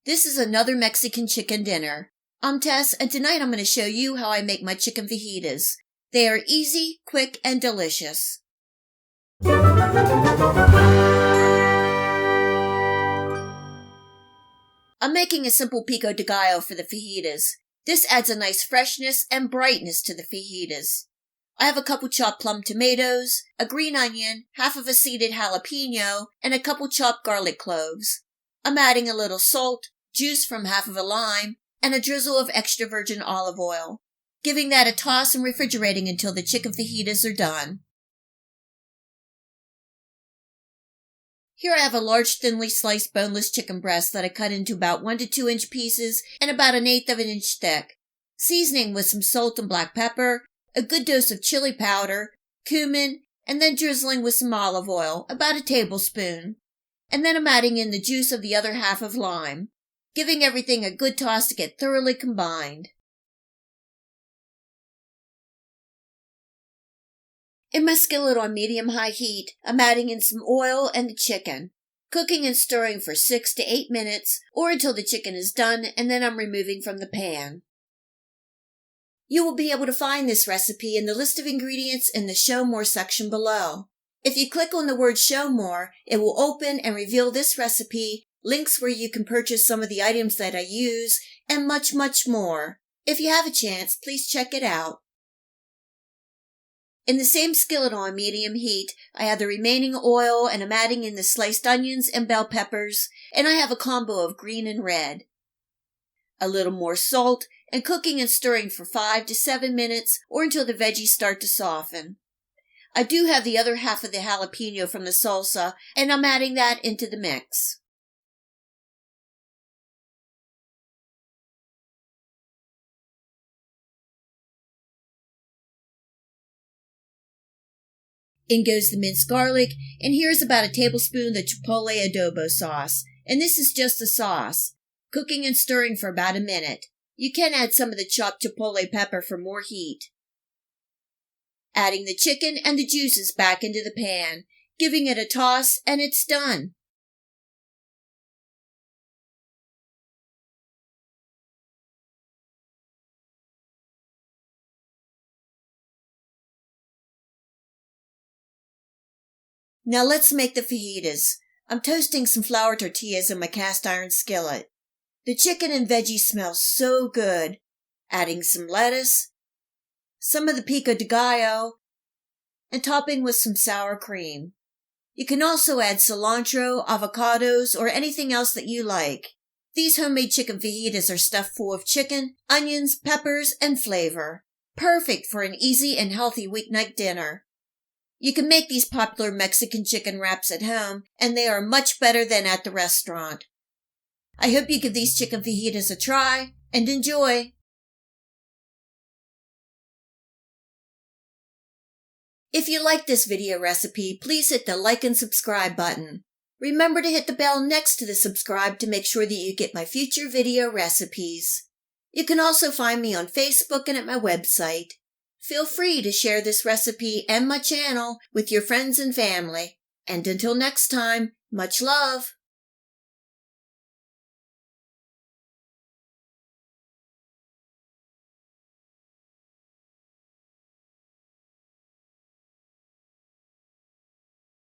This is another Mexican chicken dinner. I'm Tess, and tonight I'm going to show you how I make my chicken fajitas. They are easy, quick, and delicious. I'm making a simple pico de gallo for the fajitas. This adds a nice freshness and brightness to the fajitas. I have a couple chopped plum tomatoes, a green onion, half of a seeded jalapeno, and a couple chopped garlic cloves. I'm adding a little salt, juice from half of a lime, and a drizzle of extra virgin olive oil, giving that a toss and refrigerating until the chicken fajitas are done. Here I have a large thinly sliced boneless chicken breast that I cut into about 1 to 2 inch pieces and about 1/8 of an inch thick. Seasoning with some salt and black pepper, a good dose of chili powder, cumin, and then drizzling with some olive oil, about a tablespoon. And then I'm adding in the juice of the other half of lime, giving everything a good toss to get thoroughly combined. In my skillet on medium-high heat, I'm adding in some oil and the chicken, cooking and stirring for 6 to 8 minutes or until the chicken is done, and then I'm removing from the pan. You will be able to find this recipe in the list of ingredients in the Show More section below. If you click on the word Show More, it will open and reveal this recipe, links where you can purchase some of the items that I use, and much, much more. If you have a chance, please check it out. In the same skillet on medium heat, I have the remaining oil and I'm adding in the sliced onions and bell peppers, and I have a combo of green and red. A little more salt, and cooking and stirring for 5 to 7 minutes or until the veggies start to soften. I do have the other half of the jalapeno from the salsa, and I'm adding that into the mix. In goes the minced garlic, and here's about a tablespoon of the chipotle adobo sauce, and this is just the sauce, cooking and stirring for about a minute. You can add some of the chopped chipotle pepper for more heat. Adding the chicken and the juices back into the pan, giving it a toss, and it's done. Now let's make the fajitas. I'm toasting some flour tortillas in my cast iron skillet. The chicken and veggies smell so good. Adding some lettuce, some of the pico de gallo, and topping with some sour cream. You can also add cilantro, avocados, or anything else that you like. These homemade chicken fajitas are stuffed full of chicken, onions, peppers, and flavor. Perfect for an easy and healthy weeknight dinner. You can make these popular Mexican chicken wraps at home, and they are much better than at the restaurant. I hope you give these chicken fajitas a try, and enjoy! If you like this video recipe, please hit the like and subscribe button. Remember to hit the bell next to the subscribe to make sure that you get my future video recipes. You can also find me on Facebook and at my website. Feel free to share this recipe and my channel with your friends and family. And until next time, much love!